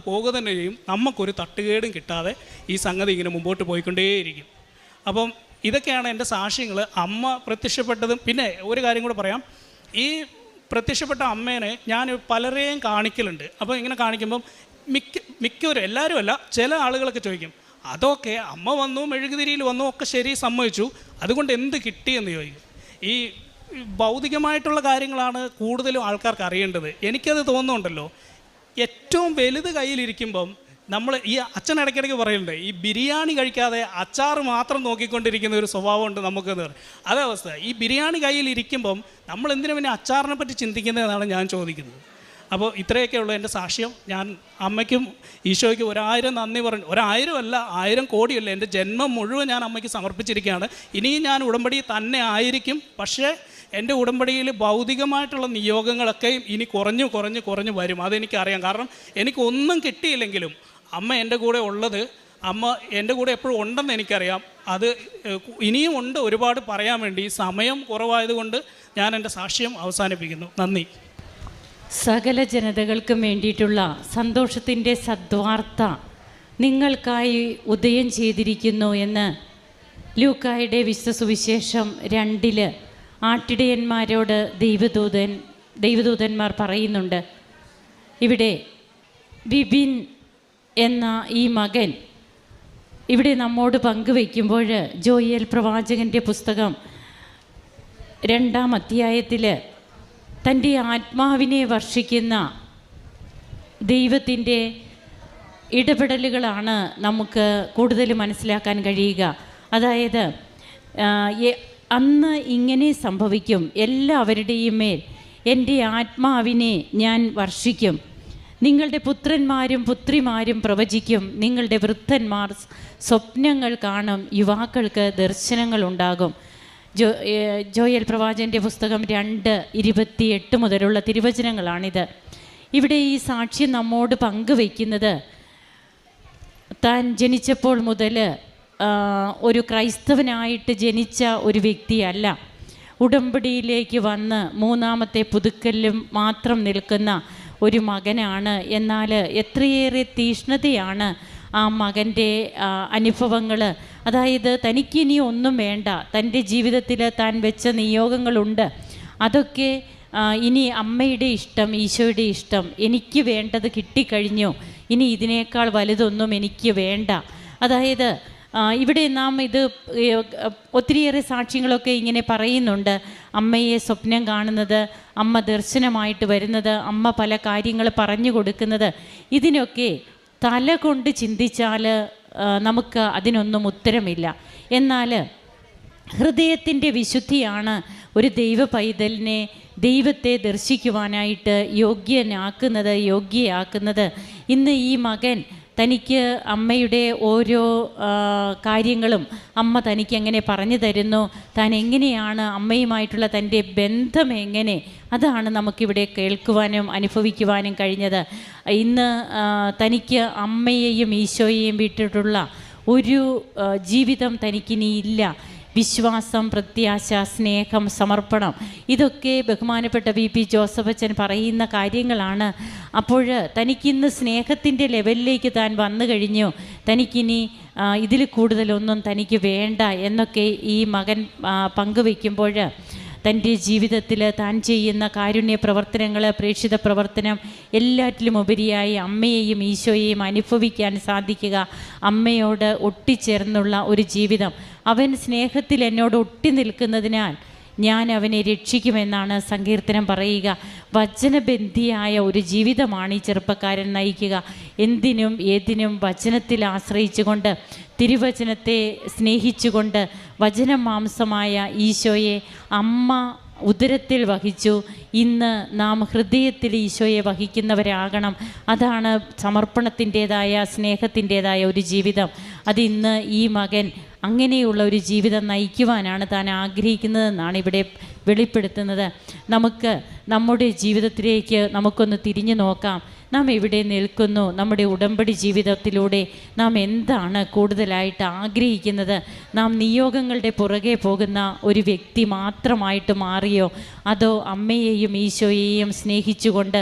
Speaker 1: പോകുക തന്നെ ചെയ്യും. നമുക്കൊരു തട്ടുകേടും കിട്ടാതെ ഈ സംഗതി ഇങ്ങനെ മുമ്പോട്ട് പോയിക്കൊണ്ടേയിരിക്കും. അപ്പം ഇതൊക്കെയാണ് എൻ്റെ സാക്ഷ്യങ്ങൾ. അമ്മ പ്രത്യക്ഷപ്പെട്ടതും, പിന്നെ ഒരു കാര്യം കൂടെ പറയാം. ഈ പ്രത്യക്ഷപ്പെട്ട അമ്മേനെ ഞാൻ പലരെയും കാണിക്കലുണ്ട്. അപ്പോൾ ഇങ്ങനെ കാണിക്കുമ്പം മിക്കവരും, എല്ലാവരും അല്ല, ചില ആളുകളൊക്കെ ചോദിക്കും, അതൊക്കെ അമ്മ വന്നു മെഴുകുതിരിയിൽ വന്നു ഒക്കെ ശരി, സമ്മതിച്ചു, അതുകൊണ്ട് എന്ത് കിട്ടിയെന്ന് ചോദിക്കും. ഈ ഭൗതികമായിട്ടുള്ള കാര്യങ്ങളാണ് കൂടുതലും ആൾക്കാർക്ക് അറിയേണ്ടത്. എനിക്കത് തോന്നുന്നുണ്ടല്ലോ, ഏറ്റവും വലുത് കയ്യിലിരിക്കുമ്പം നമ്മൾ ഈ അച്ഛൻ ഇടയ്ക്കിടയ്ക്ക് പറയുന്നുണ്ട്, ഈ ബിരിയാണി കഴിക്കാതെ അച്ചാർ മാത്രം നോക്കിക്കൊണ്ടിരിക്കുന്ന ഒരു സ്വഭാവമുണ്ട് നമുക്കെന്ന് പറയും. അതേ അവസ്ഥ. ഈ ബിരിയാണി കയ്യിലിരിക്കുമ്പം നമ്മൾ എന്തിനു പിന്നെ അച്ചാറിനെ പറ്റി ചിന്തിക്കുന്നതെന്നാണ് ഞാൻ ചോദിക്കുന്നത്. അപ്പോൾ ഇത്രയൊക്കെയുള്ള എൻ്റെ സാക്ഷ്യം. ഞാൻ അമ്മയ്ക്കും ഈശോയ്ക്കും 1000 നന്ദി പറഞ്ഞു. 1000 അല്ല, 1000 കോടിയല്ല, എൻ്റെ ജന്മം മുഴുവൻ ഞാൻ അമ്മയ്ക്ക് സമർപ്പിച്ചിരിക്കുകയാണ്. ഇനിയും ഞാൻ ഉടമ്പടി തന്നെ ആയിരിക്കും. പക്ഷേ എൻ്റെ ഉടമ്പടിയിൽ ഭൗതികമായിട്ടുള്ള നിയോഗങ്ങളൊക്കെ ഇനി കുറഞ്ഞു വരും. അതെനിക്കറിയാം. കാരണം എനിക്കൊന്നും കിട്ടിയില്ലെങ്കിലും അമ്മ എൻ്റെ കൂടെ ഉള്ളത്, അമ്മ എൻ്റെ കൂടെ എപ്പോഴും ഉണ്ടെന്ന് എനിക്കറിയാം. അത് ഇനിയും ഉണ്ട് ഒരുപാട് പറയാൻ വേണ്ടി. സമയം കുറവായതുകൊണ്ട് ഞാൻ എൻ്റെ സാക്ഷ്യം അവസാനിപ്പിക്കുന്നു. നന്ദി.
Speaker 2: സകല ജനതകൾക്കും വേണ്ടിയിട്ടുള്ള സന്തോഷത്തിൻ്റെ സദ്വാർത്ത നിങ്ങൾക്കായി ഉദയം ചെയ്തിരിക്കുന്നു എന്ന് ലൂക്കായുടെ വിശുദ്ധ സുവിശേഷം 2 ആട്ടിടയന്മാരോട് ദൈവദൂതന്മാർ പറയുന്നുണ്ട്. ഇവിടെ വിപിൻ എന്ന ഈ മകൻ ഇവിടെ നമ്മോട് പങ്കുവയ്ക്കുമ്പോൾ, ജോയേൽ പ്രവാചകൻ്റെ പുസ്തകം 2-ാം അധ്യായത്തിൽ തൻ്റെ ആത്മാവിനെ വർഷിക്കുന്ന ദൈവത്തിൻ്റെ ഇടപെടലുകളാണ് നമുക്ക് കൂടുതൽ മനസ്സിലാക്കാൻ കഴിയുക. അതായത് അന്ന് ഇങ്ങനെ സംഭവിക്കും, എല്ലാവരുടെയും മേൽ എൻ്റെ ആത്മാവിനെ ഞാൻ വർഷിക്കും, നിങ്ങളുടെ പുത്രന്മാരും പുത്രിമാരും പ്രവചിക്കും, നിങ്ങളുടെ വൃദ്ധന്മാർ സ്വപ്നങ്ങൾ കാണും, യുവാക്കൾക്ക് ദർശനങ്ങളുണ്ടാകും. ജോയേൽ പ്രവാചകൻ്റെ പുസ്തകം 2:28 മുതലുള്ള തിരുവചനങ്ങളാണിത്. ഇവിടെ ഈ സാക്ഷ്യം നമ്മോട് പങ്കുവയ്ക്കുന്നത് താൻ ജനിച്ചപ്പോൾ മുതൽ ഒരു ക്രൈസ്തവനായിട്ട് ജനിച്ച ഒരു വ്യക്തിയല്ല. ഉടമ്പടിയിലേക്ക് വന്ന് 3ാമത്തെ പുതുക്കലിലും മാത്രം നിൽക്കുന്ന ഒരു മകനാണ്. എന്നാൽ എത്രയേറെ തീഷ്ണതയാണ് ആ മകൻ്റെ അനുഭവങ്ങൾ. അതായത് തനിക്കിനി ഒന്നും വേണ്ട, തൻ്റെ ജീവിതത്തിൽ താൻ വെച്ച നിയോഗങ്ങളുണ്ട്, അതൊക്കെ ഇനി അമ്മയുടെ ഇഷ്ടം, ഈശോയുടെ ഇഷ്ടം, എനിക്ക് വേണ്ടത് കിട്ടിക്കഴിഞ്ഞു, ഇനി ഇതിനേക്കാൾ വലുതൊന്നും എനിക്ക് വേണ്ട. അതായത് ഇവിടെ നാം ഇത് ഒത്തിരിയേറെ സാക്ഷ്യങ്ങളൊക്കെ ഇങ്ങനെ പറയുന്നുണ്ട്. അമ്മയെ സ്വപ്നം കാണുന്നത്, അമ്മ ദർശനമായിട്ട് വരുന്നത്, അമ്മ പല കാര്യങ്ങൾ പറഞ്ഞു കൊടുക്കുന്നത്, ഇതിനൊക്കെ തല കൊണ്ട് ചിന്തിച്ചാൽ നമുക്ക് അതിനൊന്നും ഉത്തരമില്ല. എന്നാൽ ഹൃദയത്തിൻ്റെ വിശുദ്ധിയാണ് ഒരു ദൈവ പൈതലിനെ ദൈവത്തെ ദർശിക്കുവാനായിട്ട് യോഗ്യയാക്കുന്നത്. ഇന്ന് ഈ മകൻ തനിക്ക് അമ്മയുടെ ഓരോ കാര്യങ്ങളും അമ്മ തനിക്ക് എങ്ങനെ പറഞ്ഞു തരുന്നു, താൻ എങ്ങനെയാണ് അമ്മയുമായിട്ടുള്ള തൻ്റെ ബന്ധം എങ്ങനെ, അതാണ് നമുക്കിവിടെ കേൾക്കുവാനും അനുഭവിക്കുവാനും കഴിഞ്ഞത്. ഇന്ന് തനിക്ക് അമ്മയെയും ഈശോയെയും വിട്ടിട്ടുള്ള ഒരു ജീവിതം തനിക്കിനി ഇല്ല. വിശ്വാസം, പ്രത്യാശ, സ്നേഹം, സമർപ്പണം, ഇതൊക്കെ ബഹുമാനപ്പെട്ട VP ജോസഫ് അച്ഛൻ പറയുന്ന കാര്യങ്ങളാണ്. അപ്പോൾ തനിക്കിന്ന് സ്നേഹത്തിൻ്റെ ലെവലിലേക്ക് താൻ വന്നു കഴിഞ്ഞു, തനിക്കിനി ഇതിൽ കൂടുതലൊന്നും തനിക്ക് വേണ്ട എന്നൊക്കെ ഈ മകൻ പങ്കുവയ്ക്കുമ്പോൾ തൻ്റെ ജീവിതത്തിൽ താൻ ചെയ്യുന്ന കാരുണ്യ പ്രവർത്തനങ്ങൾ, പ്രേക്ഷിത പ്രവർത്തനം എല്ലാറ്റിലും ഉപരിയായി അമ്മയെയും ഈശോയെയും അനുഭവിക്കാൻ സാധിക്കുക, അമ്മയോട് ഒട്ടിച്ചേർന്നുള്ള ഒരു ജീവിതം. അവൻ സ്നേഹത്തിൽ എന്നോട് ഒട്ടി നിൽക്കുന്നതിനാൽ ഞാൻ അവനെ രക്ഷിക്കുമെന്നാണ് സങ്കീർത്തനം പറയുക. വചനബന്ധിയായ ഒരു ജീവിതമാണ് ഈ ചെറുപ്പക്കാരൻ നയിക്കുക. എന്തിനും ഏതിനും വചനത്തിൽ ആശ്രയിച്ചുകൊണ്ട്, തിരുവചനത്തെ സ്നേഹിച്ചുകൊണ്ട്, വചനമാംസമായ ഈശോയെ അമ്മ ഉദരത്തിൽ വഹിച്ചു. ഇന്ന് നാം ഹൃദയത്തിൽ ഈശോയെ വഹിക്കുന്നവരാകണം. അതാണ് സമർപ്പണത്തിൻ്റേതായ, സ്നേഹത്തിൻ്റേതായ ഒരു ജീവിതം. അതിന്ന് ഈ മകൻ അങ്ങനെയുള്ള ഒരു ജീവിതം നയിക്കുവാനാണ് താൻ ആഗ്രഹിക്കുന്നതെന്നാണ് ഇവിടെ വെളിപ്പെടുത്തുന്നത്. നമുക്ക് നമ്മുടെ ജീവിതത്തിലേക്ക് നമുക്കൊന്ന് തിരിഞ്ഞു നോക്കാം. നാം എവിടെ നിൽക്കുന്നു? നമ്മുടെ ഉടമ്പടി ജീവിതത്തിലൂടെ നാം എന്താണ് കൂടുതലായിട്ട് ആഗ്രഹിക്കുന്നത്? നാം നിയോഗങ്ങളുടെ പുറകെ പോകുന്ന ഒരു വ്യക്തി മാത്രമായിട്ട് മാറിയോ? അതോ അമ്മയെയും ഈശോയെയും സ്നേഹിച്ചുകൊണ്ട്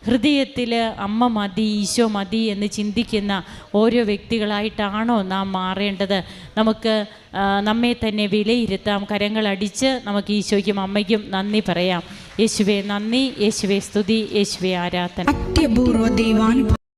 Speaker 2: ഹൃദയത്തിൽ അമ്മ മതി, ഈശോ മതി എന്ന് ചിന്തിക്കുന്ന ഓരോ വ്യക്തികളായിട്ടാണോ നാം മാറേണ്ടത്? നമുക്ക് നമ്മെ തന്നെ വിലയിരുത്താം. കരങ്ങളടിച്ച് നമുക്ക് ഈശോയ്ക്കും അമ്മയ്ക്കും നന്ദി പറയാം. യേശുവേ നന്ദി, യേശുവേ സ്തുതി, യേശുവേ ആരാധന.
Speaker 3: അത്യപൂർവ ദൈവാനുഭവം.